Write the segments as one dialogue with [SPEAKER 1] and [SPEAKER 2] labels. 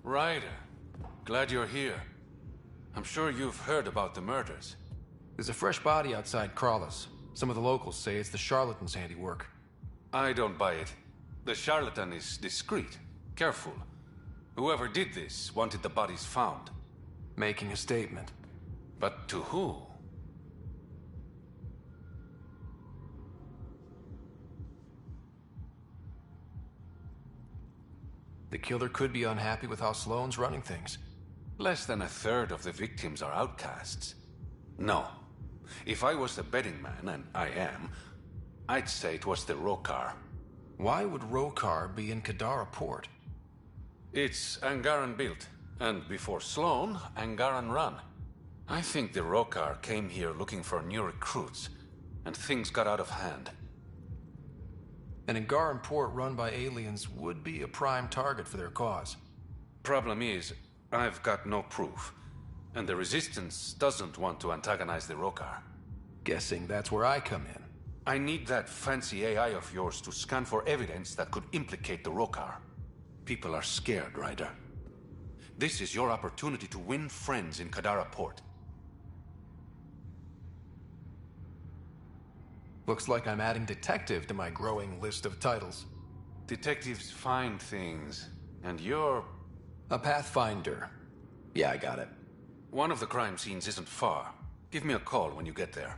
[SPEAKER 1] Ryder, glad you're here. I'm sure you've heard about the murders.
[SPEAKER 2] There's a fresh body outside Crawlers. Some of the locals say it's the charlatan's handiwork.
[SPEAKER 1] I don't buy it. The charlatan is discreet, careful. Whoever did this wanted the bodies found.
[SPEAKER 2] Making a statement.
[SPEAKER 1] But to who?
[SPEAKER 2] The killer could be unhappy with how Sloane's running things.
[SPEAKER 1] Less than a third of the victims are outcasts. No. If I was the betting man, and I am, I'd say it was the Rokar.
[SPEAKER 2] Why would Rokar be in Kadara port?
[SPEAKER 1] It's Angaran built, and before Sloane, Angaran run. I think the Rokar came here looking for new recruits, and things got out of hand.
[SPEAKER 2] An Angaran port run by aliens would be a prime target for their cause.
[SPEAKER 1] Problem is, I've got no proof, and the Resistance doesn't want to antagonize the Rokar.
[SPEAKER 2] Guessing that's where I come in.
[SPEAKER 1] I need that fancy AI of yours to scan for evidence that could implicate the Rokar. People are scared, Ryder. This is your opportunity to win friends in Kadara port.
[SPEAKER 2] Looks like I'm adding detective to my growing list of titles.
[SPEAKER 1] Detectives find things, and you're...
[SPEAKER 2] a pathfinder. Yeah, I got it.
[SPEAKER 1] One of the crime scenes isn't far. Give me a call when you get there.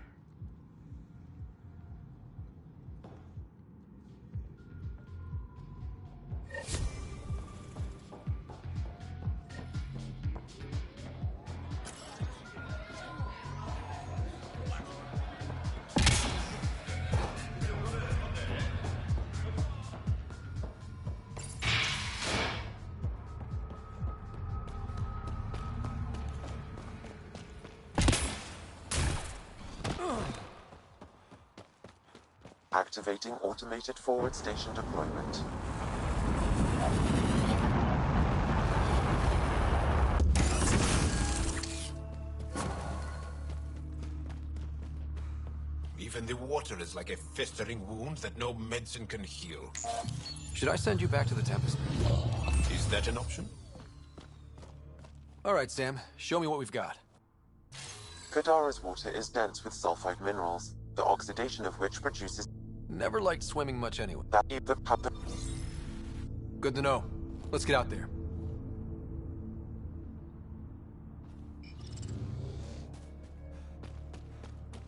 [SPEAKER 3] Activating automated forward station deployment.
[SPEAKER 4] Even the water is like a festering wound that no medicine can heal.
[SPEAKER 2] Should I send you back to the Tempest?
[SPEAKER 4] Is that an option?
[SPEAKER 2] All right, Sam. Show me what we've got.
[SPEAKER 3] Kadara's water is dense with sulfide minerals, the oxidation of which produces
[SPEAKER 2] Never liked swimming much anyway.
[SPEAKER 3] the
[SPEAKER 2] Good to know. Let's get out there.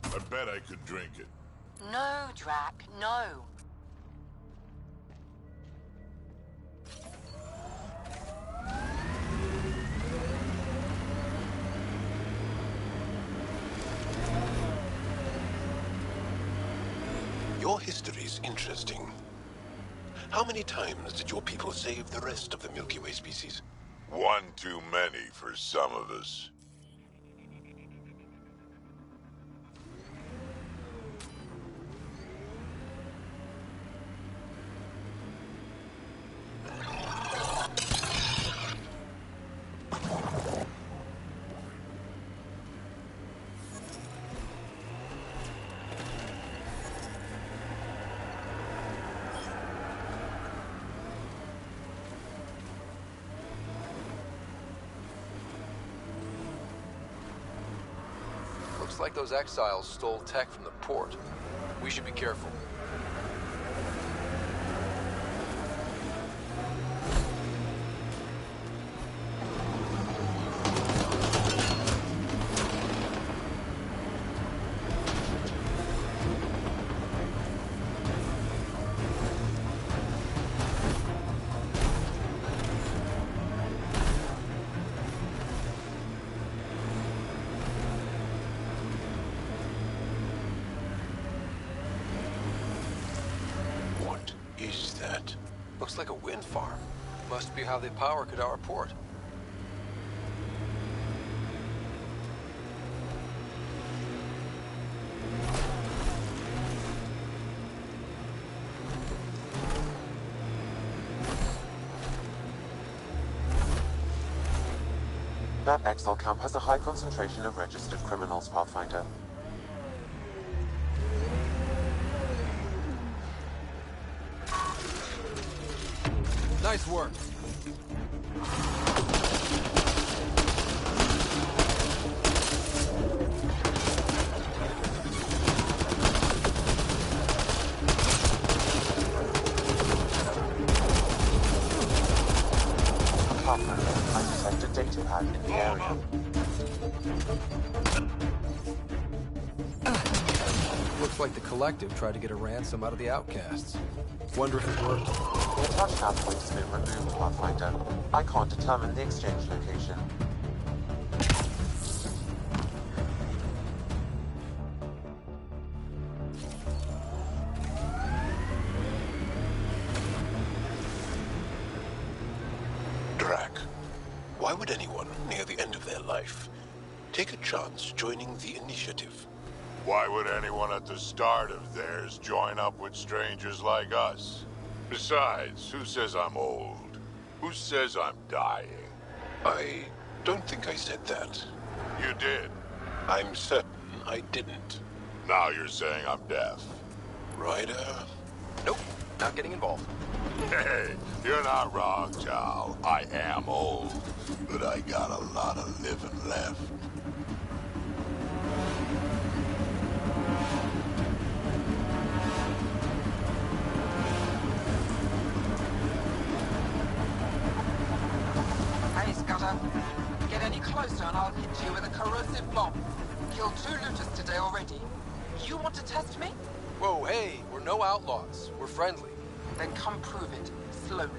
[SPEAKER 5] I bet I could drink it.
[SPEAKER 6] No, Drac, no.
[SPEAKER 4] Your history's interesting. How many times did your people save the rest of the Milky Way species?
[SPEAKER 5] One too many for some of us.
[SPEAKER 2] Looks like those exiles stole tech from the port. We should be careful. Looks like a wind farm. Must be how they power Kadara port.
[SPEAKER 3] That exile camp has a high concentration of registered criminals, Pathfinder.
[SPEAKER 2] Nice work.
[SPEAKER 3] datapad in the area.
[SPEAKER 2] Looks like the Collective tried to get a ransom out of the Outcasts. Wonder if it worked.
[SPEAKER 3] The attached nav point has been removed, Pathfinder. I can't determine the exchange location.
[SPEAKER 4] Drac, why would anyone near the end of their life take a chance joining the Initiative?
[SPEAKER 5] Why would anyone at the start of theirs join up with strangers like us? Besides, who says I'm old? Who says I'm dying?
[SPEAKER 4] I don't think I said that.
[SPEAKER 5] You did.
[SPEAKER 4] I'm certain I didn't.
[SPEAKER 5] Now you're saying I'm deaf.
[SPEAKER 4] Ryder?
[SPEAKER 2] Nope, not getting involved.
[SPEAKER 5] Hey, you're not wrong, Chow. I am old, but I got a lot of living left.
[SPEAKER 7] Hey, Scudder. Get any closer and I'll hit you with a corrosive bomb. Killed 2 looters today already. You want to test me?
[SPEAKER 2] Whoa, hey, we're no outlaws. We're friendly.
[SPEAKER 7] Then come prove it, slowly.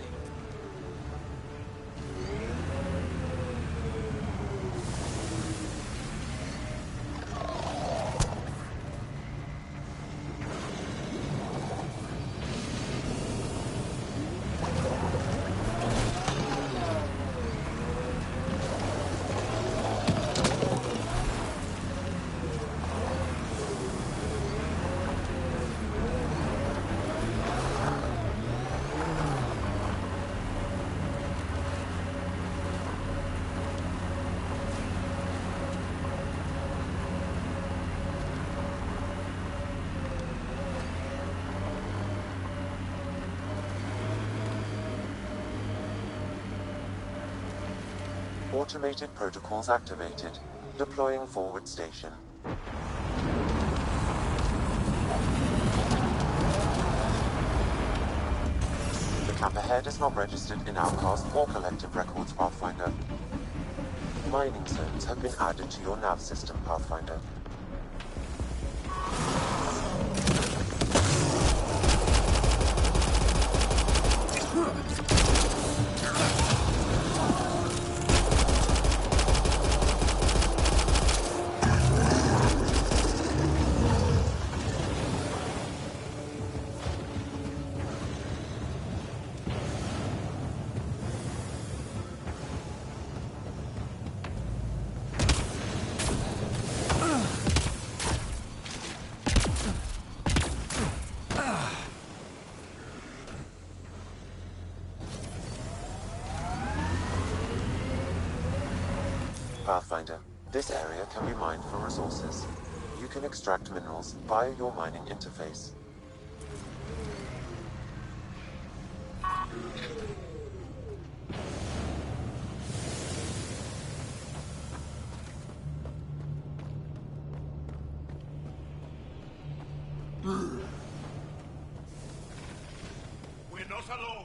[SPEAKER 3] Automated protocols activated. Deploying forward station. The camp ahead is not registered in Outcast or Collective records, Pathfinder. Mining zones have been added to your nav system, Pathfinder. Pathfinder, this area can be mined for resources. You can extract minerals via your mining interface.
[SPEAKER 5] We're not alone.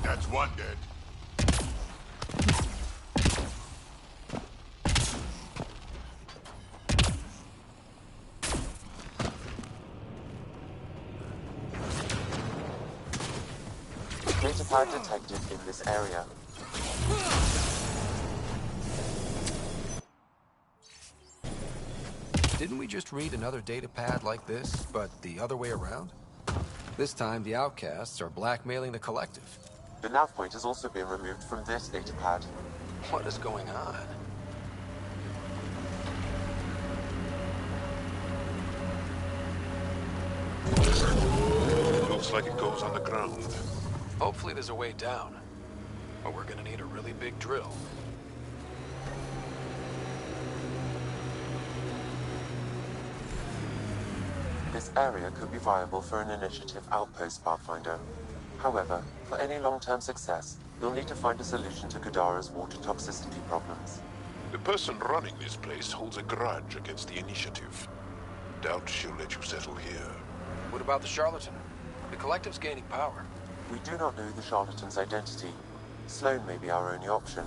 [SPEAKER 5] That's one dead.
[SPEAKER 3] Datapad detected in this area.
[SPEAKER 2] Didn't we just read another datapad like this, but the other way around? This time, the Outcasts are blackmailing the Collective.
[SPEAKER 3] The nav point has also been removed from this datapad.
[SPEAKER 2] What is going on?
[SPEAKER 4] Looks like it goes on the ground.
[SPEAKER 2] Hopefully there's a way down. But we're gonna need a really big drill.
[SPEAKER 3] This area could be viable for an initiative outpost, Pathfinder. However, for any long-term success, you'll need to find a solution to Kadara's water toxicity problems.
[SPEAKER 4] The person running this place holds a grudge against the Initiative. Doubt she'll let you settle here.
[SPEAKER 2] What about the charlatan? The collective's gaining power.
[SPEAKER 3] We do not know the charlatan's identity. Sloan may be our only option.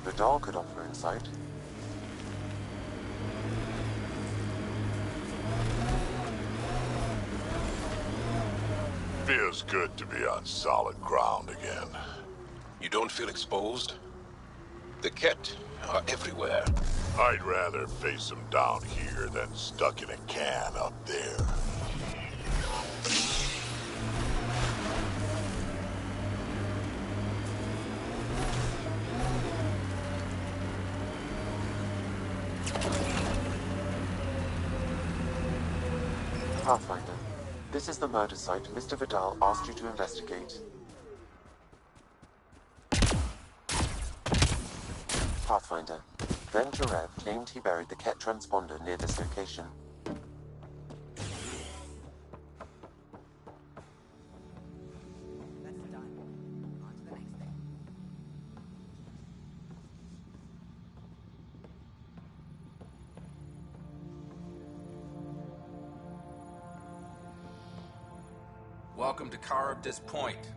[SPEAKER 3] Vidal could offer insight.
[SPEAKER 5] Feels good to be on solid ground again.
[SPEAKER 4] You don't feel exposed? The Ket are everywhere.
[SPEAKER 5] I'd rather face them down here than stuck in a can up there.
[SPEAKER 3] Pathfinder, this is the murder site Mr. Vidal asked you to investigate. Pathfinder, Ben Jarev claimed he buried the Ket transponder near this location.
[SPEAKER 7] That's done. On to the next thing.
[SPEAKER 8] Welcome to Caribdis Point.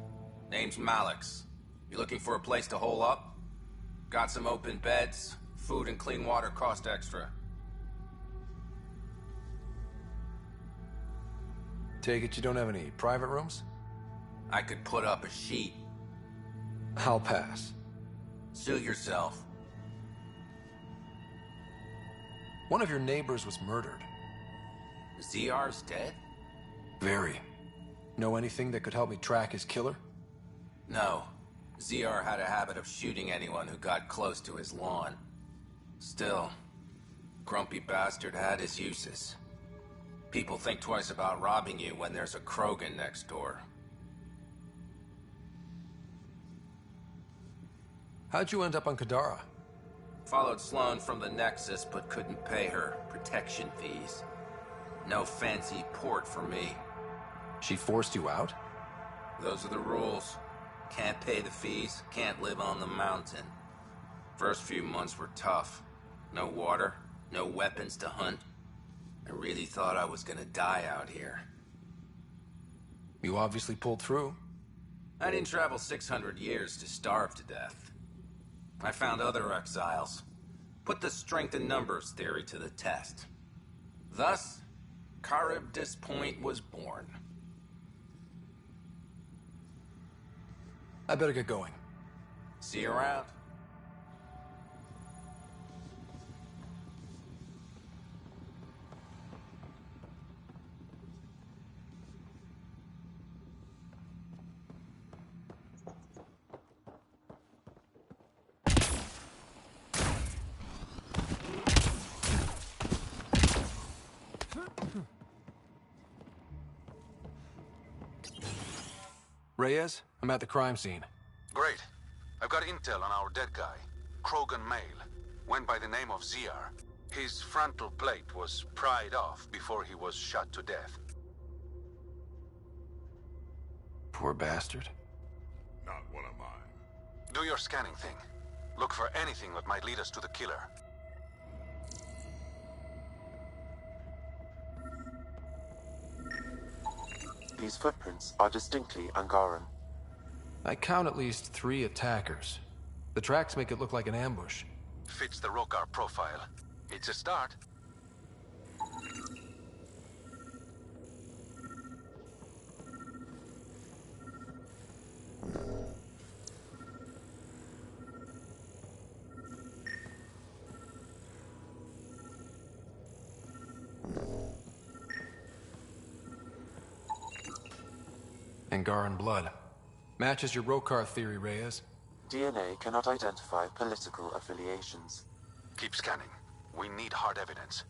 [SPEAKER 8] Name's Malix. You looking for a place to hole up? Got some open beds. Food and clean water cost extra.
[SPEAKER 2] Take it you don't have any private rooms?
[SPEAKER 8] I could put up a sheet.
[SPEAKER 2] I'll pass.
[SPEAKER 8] Suit yourself.
[SPEAKER 2] One of your neighbors was murdered.
[SPEAKER 8] ZR's dead?
[SPEAKER 2] Very. Know anything that could help me track his killer?
[SPEAKER 8] No. ZR had a habit of shooting anyone who got close to his lawn. Still, grumpy bastard had his uses. People think twice about robbing you when there's a Krogan next door.
[SPEAKER 2] How'd you end up on Kadara?
[SPEAKER 8] Followed Sloan from the Nexus, but couldn't pay her protection fees. No fancy port for me.
[SPEAKER 2] She forced you out?
[SPEAKER 8] Those are the rules. Can't pay the fees, can't live on the mountain. First few months were tough. No water, no weapons to hunt. I really thought I was gonna die out here.
[SPEAKER 2] You obviously pulled through.
[SPEAKER 8] I didn't travel 600 years to starve to death. I found other exiles. Put the strength in numbers theory to the test. Thus, Caribdis Point was born.
[SPEAKER 2] I better get going.
[SPEAKER 8] See you around.
[SPEAKER 2] Reyes, I'm at the crime scene.
[SPEAKER 1] Great. I've got intel on our dead guy. Krogan male. Went by the name of ZR. His frontal plate was pried off before he was shot to death.
[SPEAKER 2] Poor bastard.
[SPEAKER 5] Not one of mine.
[SPEAKER 1] Do your scanning thing. Look for anything that might lead us to the killer.
[SPEAKER 3] These footprints are distinctly Angaran.
[SPEAKER 2] I count at least 3 attackers. The tracks make it look like an ambush.
[SPEAKER 1] Fits the Rokar profile. It's a start.
[SPEAKER 2] Angaran blood. Matches your Rokar theory, Reyes.
[SPEAKER 3] DNA cannot identify political affiliations.
[SPEAKER 1] Keep scanning. We need hard evidence.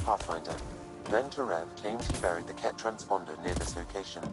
[SPEAKER 3] Pathfinder. Then Tarev claimed he buried the Ket transponder near this location.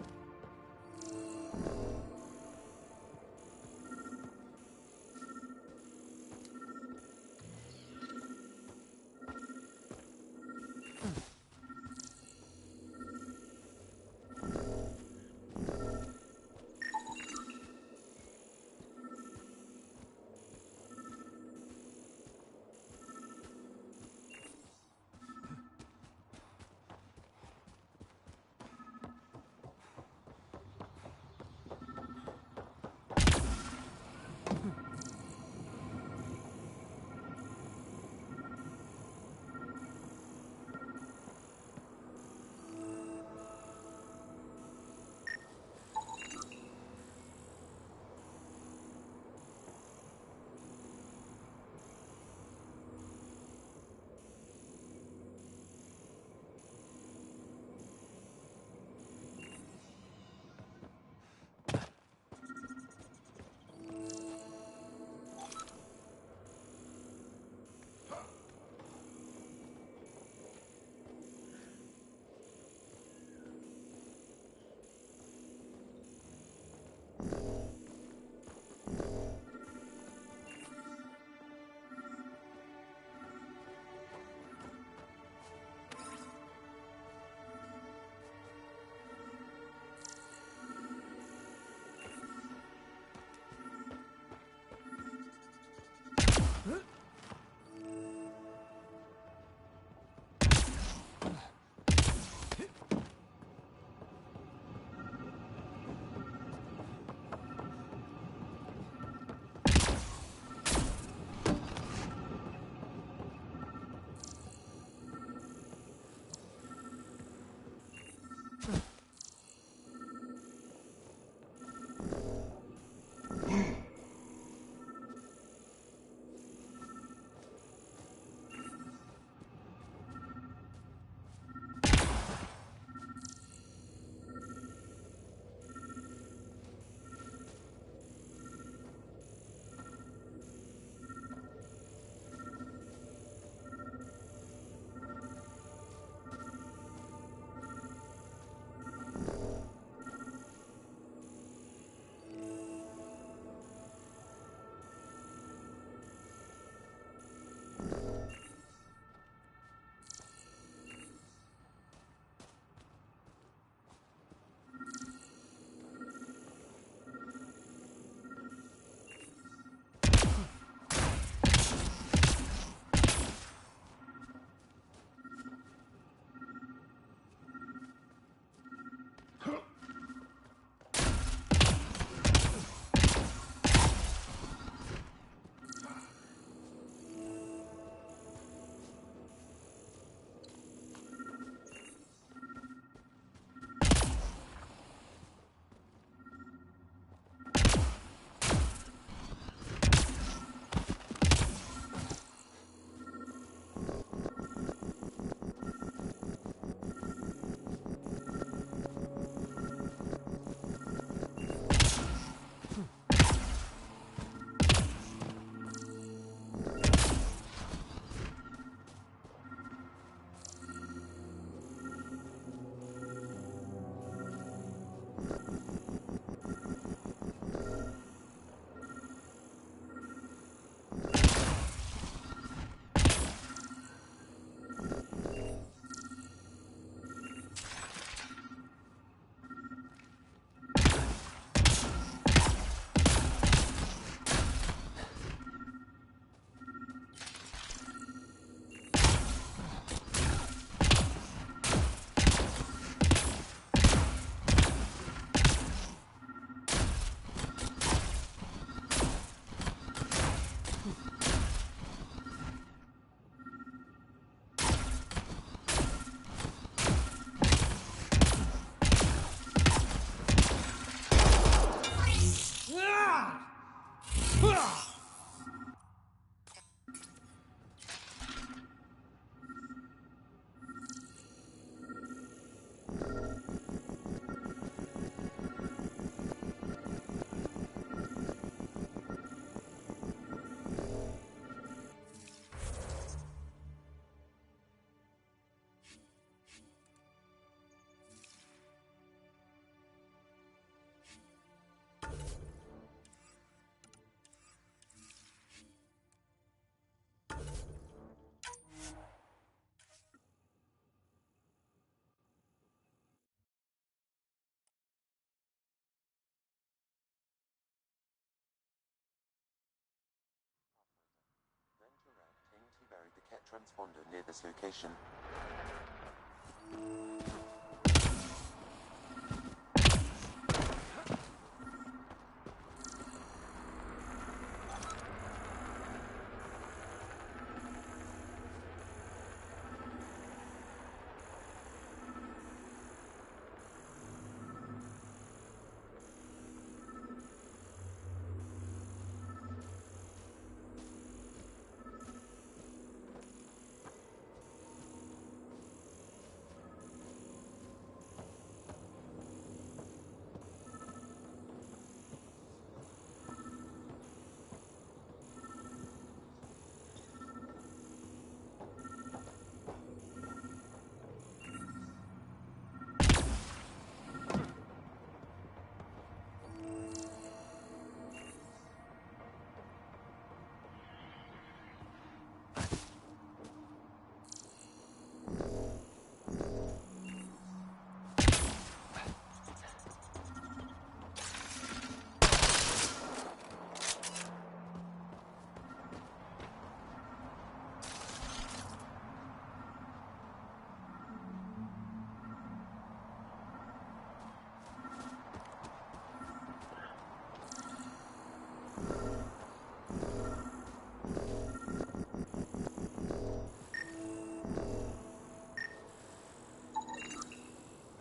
[SPEAKER 3] transponder near this location.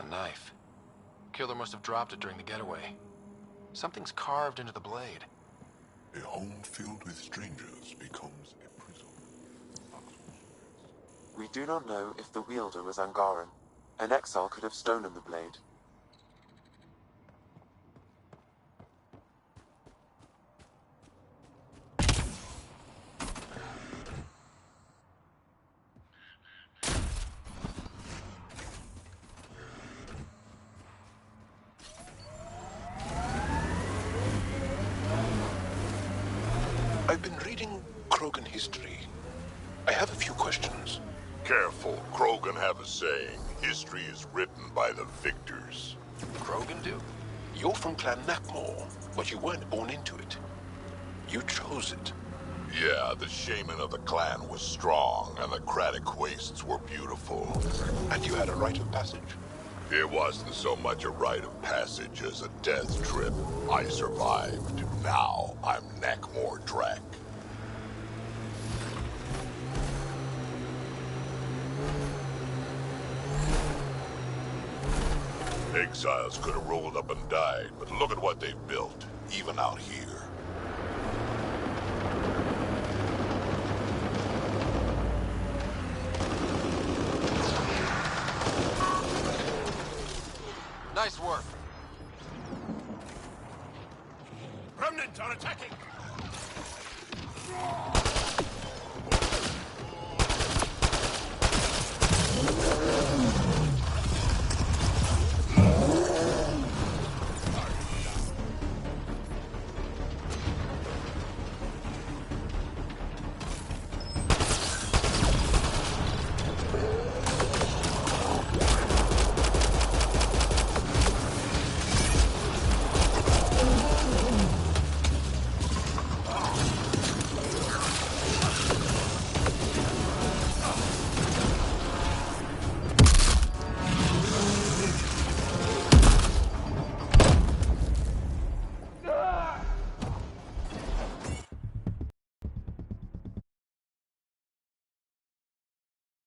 [SPEAKER 2] Knife. Killer must have dropped it during the getaway. Something's carved into the blade.
[SPEAKER 4] A home filled with strangers becomes a prison.
[SPEAKER 3] We do not know if the wielder was Angaran. An exile could have stolen the blade.
[SPEAKER 4] I've been reading Krogan history. I have a few questions.
[SPEAKER 5] Careful, Krogan have a saying. History is written by the victors.
[SPEAKER 2] Krogan do?
[SPEAKER 4] You're from Clan Nakmor, but you weren't born into it. You chose it.
[SPEAKER 5] Yeah, the shaman of the clan was strong, and the Craddock wastes were beautiful.
[SPEAKER 4] And you had a rite of passage.
[SPEAKER 5] It wasn't so much a rite of passage as a death trip. I survived. Now I'm Nakmor Drak. Exiles could have rolled up and died, but look at what they've built, even out here.
[SPEAKER 2] Nice work.
[SPEAKER 5] Remnant are attacking!